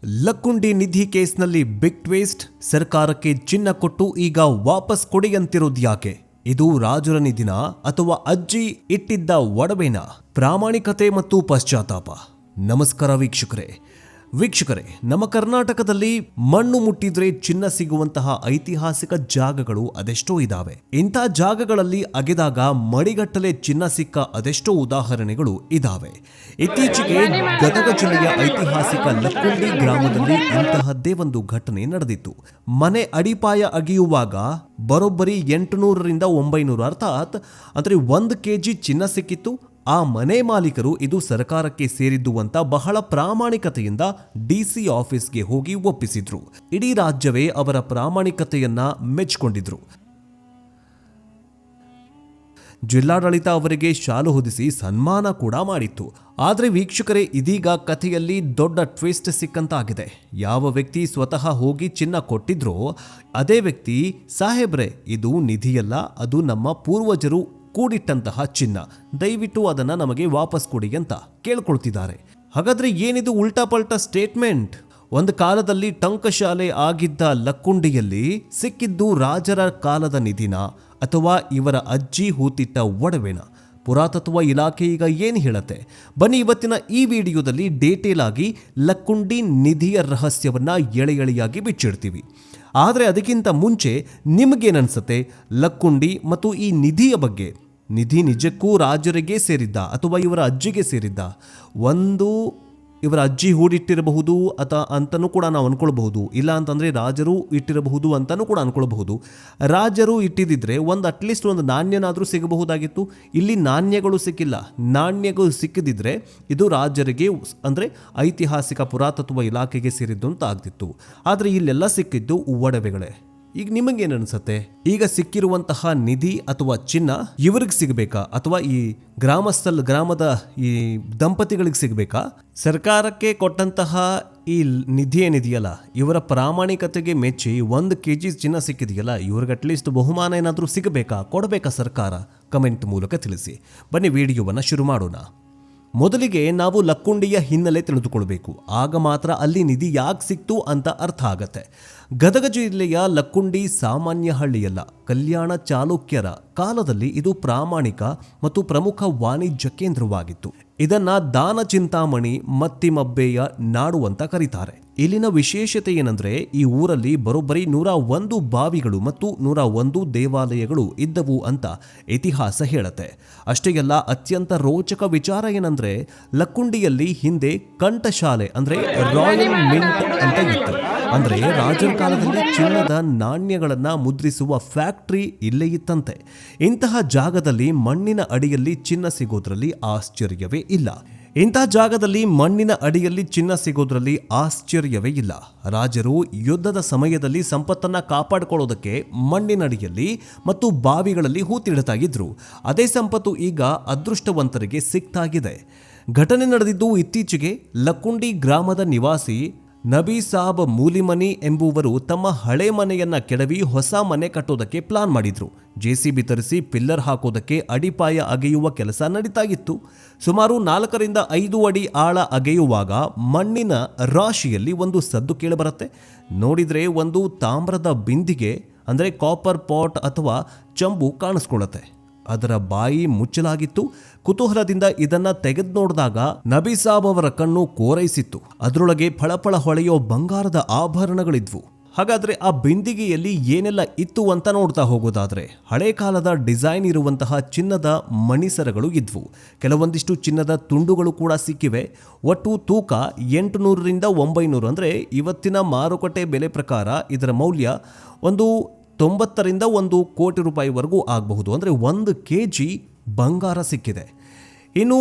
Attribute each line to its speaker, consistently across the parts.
Speaker 1: ಲಕ್ಕುಂಡಿ ನಿಧಿ ಕೇಸ್ನಲ್ಲಿ big twist. ಸರ್ಕಾರಕ್ಕೆ ಚಿನ್ನ ಕೊಟ್ಟು ಈಗ ವಾಪಸ್ ಕೊಡಿಯಂತಿರೋದು ಯಾಕೆ? ಇದು ರಾಜರ ನಿಧಿನ ಅಥವಾ ಅಜ್ಜಿ ಇಟ್ಟಿದ್ದ ಒಡವೆನ? ಪ್ರಾಮಾಣಿಕತೆ ಮತ್ತು ಪಶ್ಚಾತ್ತಾಪ. ನಮಸ್ಕಾರ ವೀಕ್ಷಕರೇ, ನಮ್ಮ ಕರ್ನಾಟಕದಲ್ಲಿ ಮಣ್ಣು ಮುಟ್ಟಿದ್ರೆ ಚಿನ್ನ ಸಿಗುವಂತಹ ಐತಿಹಾಸಿಕ ಜಾಗಗಳು ಅದೆಷ್ಟೋ ಇದಾವೆ. ಇಂಥ ಜಾಗಗಳಲ್ಲಿ ಅಗೆದಾಗ ಮಡಿಗಟ್ಟಲೆ ಚಿನ್ನ ಸಿಕ್ಕ ಅದೆಷ್ಟೋ ಉದಾಹರಣೆಗಳು ಇದಾವೆ. ಇತ್ತೀಚೆಗೆ ಗದಗ ಜಿಲ್ಲೆಯ ಐತಿಹಾಸಿಕ ಲಕ್ಕುಂಡಿ ಗ್ರಾಮದಲ್ಲಿ ಇಂತಹದ್ದೇ ಒಂದು ಘಟನೆ ನಡೆದಿತ್ತು. ಮನೆ ಅಡಿಪಾಯ ಅಗೆಯುವಾಗ ಬರೋಬ್ಬರಿ 800ರಿಂದ 900 ಅರ್ಥಾತ್ ಅಂದ್ರೆ 1 kg ಚಿನ್ನ ಸಿಕ್ಕಿತ್ತು. ಆ ಮನೆ ಮಾಲೀಕರು ಇದು ಸರ್ಕಾರಕ್ಕೆ ಸೇರಿದ್ದು ಅಂತ ಬಹಳ ಪ್ರಾಮಾಣಿಕತೆಯಿಂದ ಡಿಸಿ ಆಫೀಸ್ಗೆ ಹೋಗಿ ಒಪ್ಪಿಸಿದ್ರು. ಇಡೀ ರಾಜ್ಯವೇ ಅವರ ಪ್ರಾಮಾಣಿಕತೆಯನ್ನ ಮೆಚ್ಚಿಕೊಂಡಿದ್ರು. ಜಿಲ್ಲಾಡಳಿತ ಅವರಿಗೆ ಶಾಲು ಹೊದಿಸಿ ಸನ್ಮಾನ ಕೂಡ ಮಾಡಿತ್ತು. ಆದರೆ ವೀಕ್ಷಕರೇ, ಇದೀಗ ಕಥೆಯಲ್ಲಿ ದೊಡ್ಡ ಟ್ವಿಸ್ಟ್ ಸಿಕ್ಕಂತಾಗಿದೆ. ಯಾವ ವ್ಯಕ್ತಿ ಸ್ವತಃ ಹೋಗಿ ಚಿನ್ನ ಕೊಟ್ಟಿದ್ರೋ ಅದೇ ವ್ಯಕ್ತಿ, ಸಾಹೇಬ್ರೆ ಇದು ನಿಧಿಯಲ್ಲ, ಅದು ನಮ್ಮ ಪೂರ್ವಜರು ಕೂಡಿಟ್ಟಂತಹ ಚಿನ್ನ, ದಯವಿಟ್ಟು ಅದನ್ನ ನಮಗೆ ವಾಪಸ್ ಕೊಡಿ ಅಂತ ಕೇಳ್ಕೊಳ್ತಿದ್ದಾರೆ. ಹಾಗಾದ್ರೆ ಏನಿದು ಉಲ್ಟಾ ಪಲ್ಟಾ ಸ್ಟೇಟ್ಮೆಂಟ್? ಒಂದು ಕಾಲದಲ್ಲಿ ಟಂಕಶಾಲೆ ಆಗಿದ್ದ ಲಕ್ಕುಂಡಿಯಲ್ಲಿ ಸಿಕ್ಕಿದ್ದು ರಾಜರ ಕಾಲದ ನಿಧಿನ ಅಥವಾ ಇವರ ಅಜ್ಜಿ ಹೂತಿಟ್ಟ ಒಡವೆನ? ಪುರಾತತ್ವ ಇಲಾಖೆ ಈಗ ಏನು ಹೇಳುತ್ತೆ? ಬನ್ನಿ ಇವತ್ತಿನ ಈ ವಿಡಿಯೋದಲ್ಲಿ ಡೀಟೇಲ್ ಆಗಿ ಲಕ್ಕುಂಡಿ ನಿಧಿಯ ರಹಸ್ಯವನ್ನ ಎಳೆಯಾಗಿ ಬಿಚ್ಚಿಡ್ತೀವಿ. ಆದರೆ ಅದಕ್ಕಿಂತ ಮುಂಚೆ ನಿಮಗೇನನ್ಸುತ್ತೆ ಲಕ್ಕುಂಡಿ ಮತ್ತು ಈ ನಿಧಿಯ ಬಗ್ಗೆ? ನಿಧಿ ನಿಜಕ್ಕೂ ರಾಜರಿಗೆ ಸೇರಿದ್ದ ಅಥವಾ ಇವರ ಅಜ್ಜಿಗೆ ಸೇರಿದ್ದ? ಒಂದು ಇವರ ಅಜ್ಜಿ ಹೂಡಿಟ್ಟಿರಬಹುದು ಅಂತಲೂ ಕೂಡ ನಾವು ಅನ್ಕೊಳ್ಬಹುದು. ಇಲ್ಲ ಅಂತಂದರೆ ರಾಜರು ಇಟ್ಟಿರಬಹುದು ಅಂತಲೂ ಕೂಡ ಅನ್ಕೊಳ್ಬಹುದು. ರಾಜರು ಇಟ್ಟಿದ್ದಿದ್ರೆ ಅಟ್ಲೀಸ್ಟ್ ಒಂದು ನಾಣ್ಯನಾದರೂ ಸಿಗಬಹುದಾಗಿತ್ತು. ಇಲ್ಲಿ ನಾಣ್ಯಗಳು ಸಿಕ್ಕಿಲ್ಲ. ನಾಣ್ಯಗಳು ಸಿಕ್ಕಿದಿದ್ರೆ ಇದು ರಾಜರಿಗೆ ಅಂದರೆ ಐತಿಹಾಸಿಕ ಪುರಾತತ್ವ ಇಲಾಖೆಗೆ ಸೇರಿದ್ದು ಅಂತ ಆಗ್ತಿತ್ತು. ಆದರೆ ಇಲ್ಲೆಲ್ಲ ಸಿಕ್ಕಿದ್ದು ಒಡವೆಗಳೇ. ಈಗ ನಿಮಗೇನು ಅನ್ಸುತ್ತೆ? ಈಗ ಸಿಕ್ಕಿರುವಂತಹ ನಿಧಿ ಅಥವಾ ಚಿನ್ನ ಇವರಿಗೆ ಸಿಗಬೇಕಾ ಅಥವಾ ಈ ಗ್ರಾಮದ ಈ ದಂಪತಿಗಳಿಗೆ ಸಿಗಬೇಕಾ? ಸರ್ಕಾರಕ್ಕೆ ಕೊಟ್ಟಂತಹ ಈ ನಿಧಿ ಏನಿದೆಯಲ್ಲ, ಇವರ ಪ್ರಾಮಾಣಿಕತೆಗೆ ಮೆಚ್ಚಿ 1 kg ಚಿನ್ನ ಸಿಕ್ಕಿದೆಯಲ್ಲ, ಇವ್ರಿಗೆ ಅಟ್ಲೀಸ್ಟ್ ಬಹುಮಾನ ಏನಾದರೂ ಸಿಗಬೇಕಾ, ಕೊಡಬೇಕಾ ಸರ್ಕಾರ? ಕಮೆಂಟ್ ಮೂಲಕ ತಿಳಿಸಿ. ಬನ್ನಿ ವಿಡಿಯೋವನ್ನು ಶುರು ಮಾಡೋಣ. ಮೊದಲಿಗೆ ನಾವು ಲಕ್ಕುಂಡಿಯ ಹಿನ್ನೆಲೆ ತಿಳಿದುಕೊಳ್ಬೇಕು. ಆಗ ಮಾತ್ರ ಅಲ್ಲಿ ನಿಧಿ ಯಾಕೆ ಸಿಕ್ತು ಅಂತ ಅರ್ಥ ಆಗತ್ತೆ. ಗದಗ ಜಿಲ್ಲೆಯ ಲಕ್ಕುಂಡಿ ಸಾಮಾನ್ಯ ಹಳ್ಳಿಯಲ್ಲ, ಕಲ್ಯಾಣ ಚಾಲುಕ್ಯರ ಕಾಲದಲ್ಲಿ ಇದು ಪ್ರಾಮಾಣಿಕ ಮತ್ತು ಪ್ರಮುಖ ವಾಣಿಜ್ಯ ಕೇಂದ್ರವಾಗಿತ್ತು. ಇದನ್ನ ದಾನ ಚಿಂತಾಮಣಿ ಮತ್ತಿಮಬ್ಬೆಯ ನಾಡು ಅಂತ ಕರೀತಾರೆ. ಇಲ್ಲಿನ ವಿಶೇಷತೆ ಏನಂದ್ರೆ, ಈ ಊರಲ್ಲಿ ಬರೋಬ್ಬರಿ 101 ಬಾವಿಗಳು ಮತ್ತು 101 ದೇವಾಲಯಗಳು ಇದ್ದವು ಅಂತ ಇತಿಹಾಸ ಹೇಳುತ್ತೆ. ಅಷ್ಟೇ ಅಲ್ಲ, ಅತ್ಯಂತ ರೋಚಕ ವಿಚಾರ ಏನಂದ್ರೆ, ಲಕ್ಕುಂಡಿಯಲ್ಲಿ ಹಿಂದೆ ಕಂಠಶಾಲೆ ಅಂದ್ರೆ ರಾಯಲ್ ಮಿಂಟ್ ಅಂತ ಇತ್ತು. ಅಂದ್ರೆ ರಾಜರ ಕಾಲದಲ್ಲಿ ಚಿನ್ನದ ನಾಣ್ಯಗಳನ್ನ ಮುದ್ರಿಸುವ ಫ್ಯಾಕ್ಟರಿ ಇಲ್ಲೇ ಇತ್ತಂತೆ. ಇಂತಹ ಜಾಗದಲ್ಲಿ ಮಣ್ಣಿನ ಅಡಿಯಲ್ಲಿ ಚಿನ್ನ ಸಿಗೋದ್ರಲ್ಲಿ ಆಶ್ಚರ್ಯವೇ ಇಲ್ಲ. ರಾಜರು ಯುದ್ಧದ ಸಮಯದಲ್ಲಿ ಸಂಪತ್ತನ್ನ ಕಾಪಾಡಿಕೊಳ್ಳೋದಕ್ಕೆ ಮಣ್ಣಿನಡಿಯಲ್ಲಿ ಮತ್ತು ಬಾವಿಗಳಲ್ಲಿ ಹೂತಿಡ್ತಾ ಇದ್ರು. ಅದೇ ಸಂಪತ್ತು ಈಗ ಅದೃಷ್ಟವಂತರಿಗೆ ಸಿಕ್ತಾಗಿದೆ. ಘಟನೆ ನಡೆದಿದ್ದು ಇತ್ತೀಚೆಗೆ. ಲಕ್ಕುಂಡಿ ಗ್ರಾಮದ ನಿವಾಸಿ ನಬೀಸಾಬ್ ಮೂಲಿಮನಿ ಎಂಬುವರು ತಮ್ಮ ಹಳೆ ಮನೆಯನ್ನ ಕೆಡವಿ ಹೊಸ ಮನೆ ಕಟ್ಟೋದಕ್ಕೆ ಪ್ಲಾನ್ ಮಾಡಿದ್ರು. JCB ತರಿಸಿ ಪಿಲ್ಲರ್ ಹಾಕೋದಕ್ಕೆ ಅಡಿಪಾಯ ಅಗೆಯುವ ಕೆಲಸ ನಡೀತಾ ಇತ್ತು. ಸುಮಾರು 4ರಿಂದ 5 ಅಡಿ ಆಳ ಅಗೆಯುವಾಗ ಮಣ್ಣಿನ ರಾಶಿಯಲ್ಲಿ ಒಂದು ಸದ್ದು ಕೇಳಿಬರುತ್ತೆ. ನೋಡಿದ್ರೆ ಒಂದು ತಾಮ್ರದ ಬಿಂದಿಗೆ ಅಂದರೆ ಕಾಪರ್ ಪಾಟ್ ಅಥವಾ ಚಂಬು ಕಾಣಿಸ್ಕೊಳ್ಳುತ್ತೆ. ಅದರ ಬಾಯಿ ಮುಚ್ಚಲಾಗಿತ್ತು. ಕುತೂಹಲದಿಂದ ಇದನ್ನ ತೆಗೆದು ನೋಡಿದಾಗ ನಬೀಸಾಬ್ ಅವರ ಕಣ್ಣು ಕೋರೈಸಿತ್ತು. ಅದರೊಳಗೆ ಫಳಫಳ ಹೊಳೆಯೋ ಬಂಗಾರದ ಆಭರಣಗಳಿದ್ವು. ಹಾಗಾದ್ರೆ ಆ ಬಿಂದಿಗೆಯಲ್ಲಿ ಏನೆಲ್ಲ ಇತ್ತು ಅಂತ ನೋಡ್ತಾ ಹೋಗೋದಾದ್ರೆ, ಹಳೆ ಕಾಲದ ಡಿಸೈನ್ ಇರುವಂತಹ ಚಿನ್ನದ ಮಣಿಸರಗಳು ಇದ್ವು. ಕೆಲವೊಂದಿಷ್ಟು ಚಿನ್ನದ ತುಂಡುಗಳು ಕೂಡ ಸಿಕ್ಕಿವೆ. ಒಟ್ಟು ತೂಕ 800ರಿಂದ 900 ಅಂದ್ರೆ ಇವತ್ತಿನ ಮಾರುಕಟ್ಟೆ ಬೆಲೆ ಪ್ರಕಾರ ಇದರ ಮೌಲ್ಯ 90ರಿಂದ 1 ಕೋಟಿ ರೂಪಾಯಿವರೆಗೂ ಆಗಬಹುದು. ಅಂದರೆ 1 kg ಬಂಗಾರ ಸಿಕ್ಕಿದೆ. ಇನ್ನು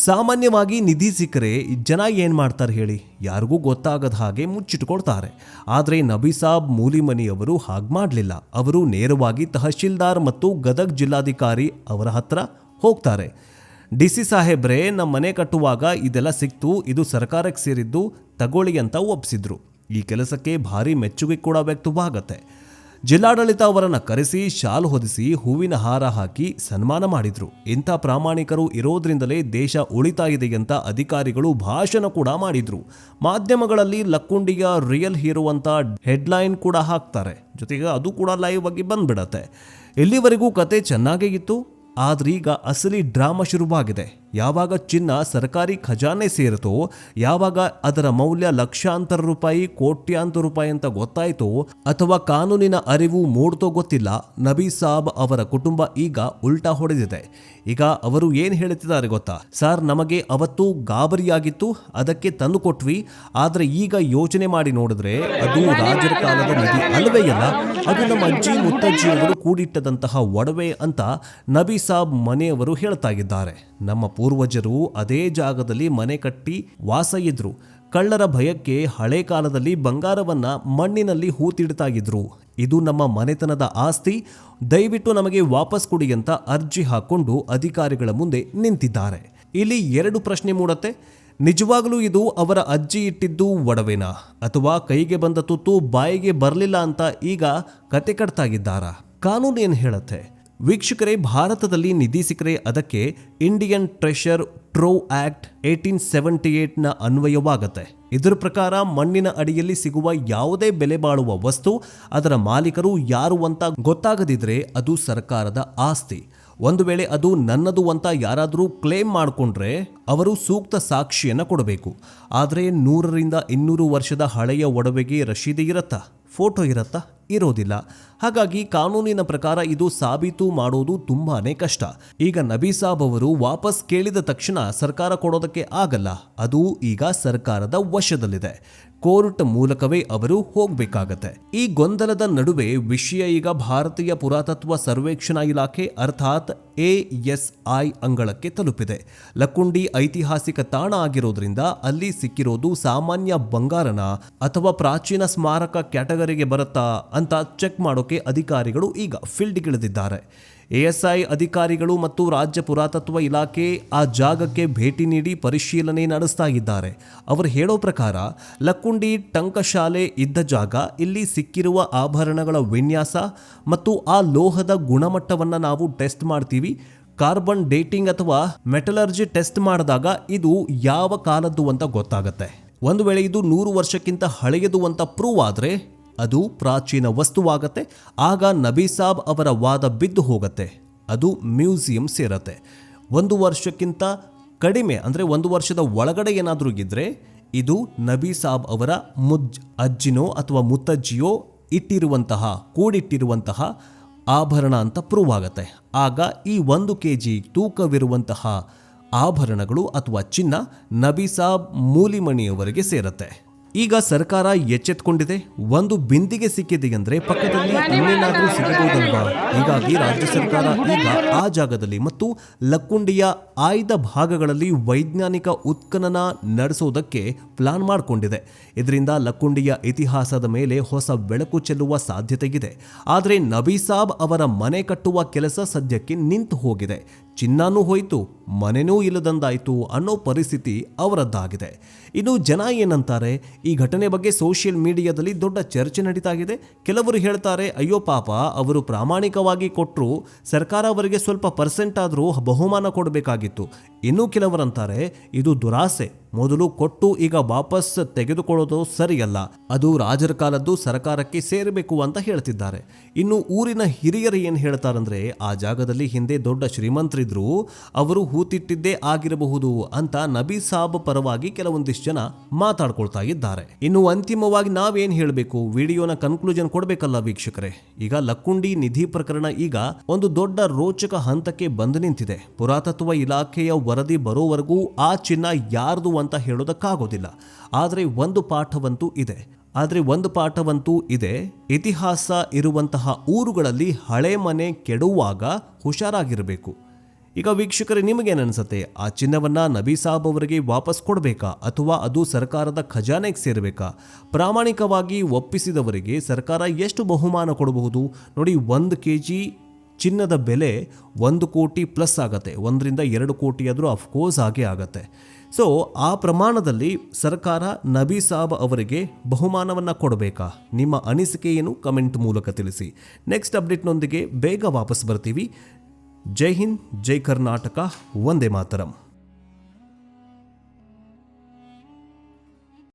Speaker 1: ಸಾಮಾನ್ಯವಾಗಿ ನಿಧಿ ಸಿಕ್ಕರೆ ಜನ ಏನು ಮಾಡ್ತಾರೆ ಹೇಳಿ? ಯಾರಿಗೂ ಗೊತ್ತಾಗದ ಹಾಗೆ ಮುಚ್ಚಿಟ್ಕೊಳ್ತಾರೆ. ಆದರೆ ನಬೀಸಾಬ್ ಮೂಲಿಮನಿ ಅವರು ಹಾಗೆ ಮಾಡಲಿಲ್ಲ. ಅವರು ನೇರವಾಗಿ ತಹಶೀಲ್ದಾರ್ ಮತ್ತು ಗದಗ್ ಜಿಲ್ಲಾಧಿಕಾರಿ ಅವರ ಹತ್ರ ಹೋಗ್ತಾರೆ. DC ಸಾಹೇಬ್ರೆ, ನಮ್ಮ ಮನೆ ಕಟ್ಟುವಾಗ ಇದೆಲ್ಲ ಸಿಕ್ತು, ಇದು ಸರ್ಕಾರಕ್ಕೆ ಸೇರಿದ್ದು, ತಗೊಳ್ಳಿ ಅಂತ ಒಪ್ಪಿಸಿದ್ರು. ಈ ಕೆಲಸಕ್ಕೆ ಭಾರಿ ಮೆಚ್ಚುಗೆ ಕೂಡ ವ್ಯಕ್ತವಾಗತ್ತೆ. ಜಿಲ್ಲಾಡಳಿತ ಅವರನ್ನ ಕರೆಸಿ ಶಾಲು ಹೊದಿಸಿ ಹೂವಿನ ಹಾರ ಹಾಕಿ ಸನ್ಮಾನ ಮಾಡಿದ್ರು. ಇಂಥ ಪ್ರಾಮಾಣಿಕರು ಇರೋದ್ರಿಂದಲೇ ದೇಶ ಉಳಿತಾ ಇದೆ ಅಂತ ಅಧಿಕಾರಿಗಳು ಭಾಷಣ ಕೂಡ ಮಾಡಿದ್ರು. ಮಾಧ್ಯಮಗಳಲ್ಲಿ ಲಕ್ಕುಂಡಿಯ ರಿಯಲ್ ಹೀರೋ ಅಂತ ಹೆಡ್ಲೈನ್ ಕೂಡ ಹಾಕ್ತಾರೆ. ಜೊತೆಗೆ ಅದು ಕೂಡ ಲೈವ್ ಆಗಿ ಬಂದ್ಬಿಡತ್ತೆ. ಇಲ್ಲಿವರೆಗೂ ಕತೆ ಚೆನ್ನಾಗೇ ಇತ್ತು. ಆದ್ರೀಗ ಅಸಲಿ ಡ್ರಾಮಾ ಶುರುವಾಗಿದೆ. ಯಾವಾಗ ಚಿನ್ನ ಸರ್ಕಾರಿ ಖಜಾನೆ ಸೇರಿತೋ, ಯಾವಾಗ ಅದರ ಮೌಲ್ಯ ಲಕ್ಷಾಂತರ ರೂಪಾಯಿ, ಕೋಟ್ಯಾಂತರ ರೂಪಾಯಿ ಅಂತ ಗೊತ್ತಾಯ್ತೋ, ಅಥವಾ ಕಾನೂನಿನ ಅರಿವು ಮೂಡ್ತೋ ಗೊತ್ತಿಲ್ಲ, ನಬಿ ಸಾಬ್ ಅವರ ಕುಟುಂಬ ಈಗ ಉಲ್ಟಾ ಹೊಡೆದಿದೆ. ಈಗ ಅವರು ಏನ್ ಹೇಳ್ತಿದ್ದಾರೆ ಗೊತ್ತಾ? ಸರ್, ನಮಗೆ ಅವತ್ತು ಗಾಬರಿಯಾಗಿತ್ತು, ಅದಕ್ಕೆ ತಂದು ಕೊಟ್ವಿ. ಆದ್ರೆ ಈಗ ಯೋಚನೆ ಮಾಡಿ ನೋಡಿದ್ರೆ ಅದು ರಾಜರ ಕಾಲದ ನಿಧಿ ಅಲ್ವೇ ಅಲ್ಲ, ಅದು ನಮ್ಮ ಅಜ್ಜಿ ಮುತ್ತಜ್ಜಿಯವರು ಕೂಡಿಟ್ಟದಂತಹ ಒಡವೆ ಅಂತ ನಬಿ ಸಾಬ್ ಮನೆಯವರು ಹೇಳ್ತಾ ಇದ್ದಾರೆ. ನಮ್ಮ ಪೂರ್ವಜರು ಅದೇ ಜಾಗದಲ್ಲಿ ಮನೆ ಕಟ್ಟಿ ವಾಸ ಇದ್ರು. ಕಳ್ಳರ ಭಯಕ್ಕೆ ಹಳೆ ಕಾಲದಲ್ಲಿ ಬಂಗಾರವನ್ನ ಮಣ್ಣಿನಲ್ಲಿ ಹೂತಿಡ್ತಾ ಇದ್ರು. ಇದು ನಮ್ಮ ಮನೆತನದ ಆಸ್ತಿ, ದಯವಿಟ್ಟು ನಮಗೆ ವಾಪಸ್ ಕೊಡಿ ಅಂತ ಅರ್ಜಿ ಹಾಕೊಂಡು ಅಧಿಕಾರಿಗಳ ಮುಂದೆ ನಿಂತಿದ್ದಾರೆ. ಇಲ್ಲಿ ಎರಡು ಪ್ರಶ್ನೆ ಮೂಡತ್ತೆ. ನಿಜವಾಗಲೂ ಇದು ಅವರ ಅಜ್ಜಿ ಇಟ್ಟಿದ್ದು ಒಡವೆನಾ, ಅಥವಾ ಕೈಗೆ ಬಂದ ತುತ್ತು ಬಾಯಿಗೆ ಬರಲಿಲ್ಲ ಅಂತ ಈಗ ಕತೆ ಕಟ್ತಾಗಿದ್ದಾರಾ? ಕಾನೂನು ಏನು ಹೇಳುತ್ತೆ? ವೀಕ್ಷಕರೇ, ಭಾರತದಲ್ಲಿ ನಿಧಿ ಸಿಕ್ಕರೆ ಅದಕ್ಕೆ ಇಂಡಿಯನ್ ಟ್ರೆಷರ್ ಟ್ರೋವ್ ಆಕ್ಟ್ 1878ನ ಅನ್ವಯವಾಗುತ್ತೆ. ಇದರ ಪ್ರಕಾರ ಮಣ್ಣಿನ ಅಡಿಯಲ್ಲಿ ಸಿಗುವ ಯಾವುದೇ ಬೆಲೆ ಬಾಳುವ ವಸ್ತು ಅದರ ಮಾಲೀಕರು ಯಾರು ಅಂತ ಗೊತ್ತಾಗದಿದ್ರೆ ಅದು ಸರ್ಕಾರದ ಆಸ್ತಿ. ಒಂದು ವೇಳೆ ಅದು ನನ್ನದು ಅಂತ ಯಾರಾದರೂ ಕ್ಲೇಮ್ ಮಾಡಿಕೊಂಡ್ರೆ ಅವರು ಸೂಕ್ತ ಸಾಕ್ಷಿಯನ್ನು ಕೊಡಬೇಕು. ಆದರೆ 100ರಿಂದ 200 ವರ್ಷದ ಹಳೆಯ ಒಡವೆಗೆ ರಶೀದಿ ಇರತ್ತಾ, ಫೋಟೋ ಇರತ್ತಾ? ಇರೋದಿಲ್ಲ. ಹಾಗಾಗಿ ಕಾನೂನಿನ ಪ್ರಕಾರ ಇದು ಸಾಬೀತು ಮಾಡೋದು ತುಂಬಾನೇ ಕಷ್ಟ. ಈಗ ನಬಿ ಸಾಬ್ ಅವರು ವಾಪಸ್ ಕೇಳಿದ ತಕ್ಷಣ ಸರ್ಕಾರ ಕೊಡೋದಕ್ಕೆ ಆಗಲ್ಲ. ಅದು ಈಗ ಸರ್ಕಾರದ ವಶದಲ್ಲಿದೆ. ಕೋರ್ಟ್ ಮೂಲಕವೇ ಅವರು ಹೋಗಬೇಕಾಗತ್ತೆ. ಈ ಗೊಂದಲದ ನಡುವೆ ವಿಷಯ ಈಗ ಭಾರತೀಯ ಪುರಾತತ್ವ ಸರ್ವೇಕ್ಷಣಾ ಇಲಾಖೆ ಅರ್ಥಾತ್ ASI ಅಂಗಳಕ್ಕೆ ತಲುಪಿದೆ. ಲಕ್ಕುಂಡಿ ಐತಿಹಾಸಿಕ ತಾಣ ಆಗಿರೋದ್ರಿಂದ ಅಲ್ಲಿ ಸಿಕ್ಕಿರೋದು ಸಾಮಾನ್ಯ ಬಂಗಾರನ ಅಥವಾ ಪ್ರಾಚೀನ ಸ್ಮಾರಕ ಕ್ಯಾಟಗರಿಗೆ ಬರುತ್ತಾ ಅಂತ ಚೆಕ್ ಮಾಡೋಕೆ ಅಧಿಕಾರಿಗಳು ಈಗ ಫೀಲ್ಡ್ಗಿಳಿದಿದ್ದಾರೆ. ASI ಅಧಿಕಾರಿಗಳು ಮತ್ತು ರಾಜ್ಯ ಪುರಾತತ್ವ ಇಲಾಖೆ ಆ ಜಾಗಕ್ಕೆ ಭೇಟಿ ನೀಡಿ ಪರಿಶೀಲನೆ ನಡೆಸ್ತಾ ಇದ್ದಾರೆ. ಅವರು ಹೇಳೋ ಪ್ರಕಾರ ಲಕ್ಕುಂಡಿ ಟಂಕಶಾಲೆ ಇದ್ದ ಜಾಗ, ಇಲ್ಲಿ ಸಿಕ್ಕಿರುವ ಆಭರಣಗಳ ವಿನ್ಯಾಸ ಮತ್ತು ಆ ಲೋಹದ ಗುಣಮಟ್ಟವನ್ನು ನಾವು ಟೆಸ್ಟ್ ಮಾಡ್ತೀವಿ. ಕಾರ್ಬನ್ ಡೇಟಿಂಗ್ ಅಥವಾ ಮೆಟಲರ್ಜಿ ಟೆಸ್ಟ್ ಮಾಡಿದಾಗ ಇದು ಯಾವ ಕಾಲದ್ದು ಅಂತ ಗೊತ್ತಾಗುತ್ತೆ. ಒಂದು ವೇಳೆ ಇದು 100 ವರ್ಷಕ್ಕಿಂತ ಹಳೆಯದು ಅಂತ ಪ್ರೂವ್ ಆದರೆ ಅದು ಪ್ರಾಚೀನ ವಸ್ತುವಾಗತ್ತೆ. ಆಗ ನಬಿ ಸಾಬ್ ಅವರ ವಾದ ಬಿದ್ದು ಹೋಗುತ್ತೆ. ಅದು ಮ್ಯೂಸಿಯಂ ಸೇರತ್ತೆ. 1 ವರ್ಷಕ್ಕಿಂತ ಕಡಿಮೆ ಅಂದರೆ 1 ವರ್ಷದ ಒಳಗಡೆ ಏನಾದರೂ ಇದ್ದರೆ ಇದು ನಬಿ ಸಾಬ್ ಅವರ ಅಜ್ಜಿನೋ ಅಥವಾ ಮುತ್ತಜ್ಜಿಯೋ ಕೂಡಿಟ್ಟಿರುವಂತಹ ಆಭರಣ ಅಂತ ಪ್ರೂವ್ ಆಗುತ್ತೆ. ಆಗ ಈ 1 kg ತೂಕವಿರುವಂತಹ ಆಭರಣಗಳು ಅಥವಾ ಚಿನ್ನ ನಬಿ ಸಾಬ್ ಮೂಲಿಮಣಿಯವರೆಗೆ ಸೇರತ್ತೆ. ಈಗ ಸರ್ಕಾರ ಎಚ್ಚೆತ್ಕೊಂಡಿದೆ. ಒಂದು ಬಿಂದಿಗೆ ಸಿಕ್ಕಿದೆ ಅಂದ್ರೆ ಪಕ್ಕದಲ್ಲಿ ಇನ್ನೇನಾದ್ರೂ ಸಿಗಬಹುದಲ್ವಾ? ಹೀಗಾಗಿ ರಾಜ್ಯ ಸರ್ಕಾರ ಈಗ ಆ ಜಾಗದಲ್ಲಿ ಮತ್ತು ಲಕ್ಕುಂಡಿಯ ಆಯ್ದ ಭಾಗಗಳಲ್ಲಿ ವೈಜ್ಞಾನಿಕ ಉತ್ಖನನ ನಡೆಸೋದಕ್ಕೆ ಪ್ಲಾನ್ ಮಾಡಿಕೊಂಡಿದೆ. ಇದರಿಂದ ಲಕ್ಕುಂಡಿಯ ಇತಿಹಾಸದ ಮೇಲೆ ಹೊಸ ಬೆಳಕು ಚೆಲ್ಲುವ ಸಾಧ್ಯತೆ ಇದೆ. ಆದರೆ ನಬಿ ಸಾಬ್ ಅವರ ಮನೆ ಕಟ್ಟುವ ಕೆಲಸ ಸದ್ಯಕ್ಕೆ ನಿಂತು ಹೋಗಿದೆ. ಚಿನ್ನನೂ ಹೋಯ್ತು, ಮನೆನೂ ಇಲ್ಲದಂದಾಯ್ತು ಅನ್ನೋ ಪರಿಸ್ಥಿತಿ ಅವರದ್ದಾಗಿದೆ. ಇನ್ನು ಜನ ಏನಂತಾರೆ? ಈ ಘಟನೆ ಬಗ್ಗೆ ಸೋಷಿಯಲ್ ಮೀಡಿಯಾದಲ್ಲಿ ದೊಡ್ಡ ಚರ್ಚೆ ನಡೀತಾ ಇದೆ. ಕೆಲವರು ಹೇಳ್ತಾರೆ, ಅಯ್ಯೋ ಪಾಪ, ಅವರು ಪ್ರಾಮಾಣಿಕವಾಗಿ ಕೊಟ್ಟರು, ಸರ್ಕಾರ ಅವರಿಗೆ ಸ್ವಲ್ಪ ಪರ್ಸೆಂಟ್ ಆದರೂ ಬಹುಮಾನ ಕೊಡಬೇಕಾಗಿತ್ತು. ಇನ್ನು ಕೆಲವರಂತಾರೆ, ಇದು ದುರಾಸೆ, ಮೊದಲು ಕೊಟ್ಟು ಈಗ ವಾಪಸ್ ತೆಗೆದುಕೊಳ್ಳೋದು ಸರಿಯಲ್ಲ, ಅದು ರಾಜರ ಕಾಲದ್ದು, ಸರ್ಕಾರಕ್ಕೆ ಸೇರಬೇಕು ಅಂತ ಹೇಳ್ತಿದ್ದಾರೆ. ಇನ್ನು ಊರಿನ ಹಿರಿಯರು ಏನು ಹೇಳ್ತಾರಂದ್ರೆ, ಆ ಜಾಗದಲ್ಲಿ ಹಿಂದೆ ದೊಡ್ಡ ಶ್ರೀಮಂತರಿದ್ರು, ಅವರು ಹೂತಿಟ್ಟಿದ್ದೇ ಆಗಿರಬಹುದು ಅಂತ ನಬಿ ಸಾಬ್ ಪರವಾಗಿ ಕೆಲವೊಂದಿಷ್ಟು ಜನ ಮಾತಾಡ್ಕೊಳ್ತಾ ಇದ್ದಾರೆ. ಇನ್ನು ಅಂತಿಮವಾಗಿ ನಾವೇನ್ ಹೇಳಬೇಕು? ವಿಡಿಯೋನ ಕನ್ಕ್ಲೂಷನ್ ಕೊಡಬೇಕಲ್ಲ ವೀಕ್ಷಕರೇ. ಈಗ ಲಕ್ಕುಂಡಿ ನಿಧಿ ಪ್ರಕರಣ ಈಗ ಒಂದು ದೊಡ್ಡ ರೋಚಕ ಹಂತಕ್ಕೆ ಬಂದು ನಿಂತಿದೆ. ಪುರಾತತ್ವ ಇಲಾಖೆಯ ವರದಿ ಬರೋವರೆಗೂ ಆ ಚಿನ್ನ ಯಾರ್ದು ಅಂತ ಹೇಳೋದಕ್ಕಾಗೋದಿಲ್ಲ. ಆದರೆ ಒಂದು ಪಾಠವಂತೂ ಇದೆ. ಇತಿಹಾಸ ಇರುವಂತಹ ಊರುಗಳಲ್ಲಿ ಹಳೆ ಮನೆ ಕೆಡುವಾಗ ಹುಷಾರಾಗಿರಬೇಕು. ಈಗ ವೀಕ್ಷಕರೇ, ನಿಮಗೇನನ್ಸುತ್ತೆ? ಆ ಚಿನ್ನವನ್ನ ನಬಿ ಸಾಬ್ ಅವರಿಗೆ ವಾಪಸ್ ಕೊಡಬೇಕಾ ಅಥವಾ ಅದು ಸರ್ಕಾರದ ಖಜಾನೆಗೆ ಸೇರಬೇಕಾ? ಪ್ರಾಮಾಣಿಕವಾಗಿ ಒಪ್ಪಿಸಿದವರಿಗೆ ಸರ್ಕಾರ ಎಷ್ಟು ಬಹುಮಾನ ಕೊಡಬಹುದು? ನೋಡಿ, 1 kg ಚಿನ್ನದ ಬೆಲೆ 1 ಕೋಟಿ ಪ್ಲಸ್ ಆಗತ್ತೆ. 1ರಿಂದ 2 ಕೋಟಿ ಆದರೂ ಅಫ್ಕೋರ್ಸ್ ಆಗೇ ಆಗತ್ತೆ. ಸೊ ಆ ಪ್ರಮಾಣದಲ್ಲಿ ಸರ್ಕಾರ ನಬಿ ಸಾಬ್ ಅವರಿಗೆ ಬಹುಮಾನವನ್ನು ಕೊಡಬೇಕಾ? ನಿಮ್ಮ ಅನಿಸಿಕೆ ಏನು? ಕಮೆಂಟ್ ಮೂಲಕ ತಿಳಿಸಿ. ನೆಕ್ಸ್ಟ್ ಅಪ್ಡೇಟ್ನೊಂದಿಗೆ ಬೇಗ ವಾಪಸ್ ಬರ್ತೀವಿ. ಜೈ ಹಿಂದ್, ಜೈ ಕರ್ನಾಟಕ, ವಂದೇ ಮಾತರಂ.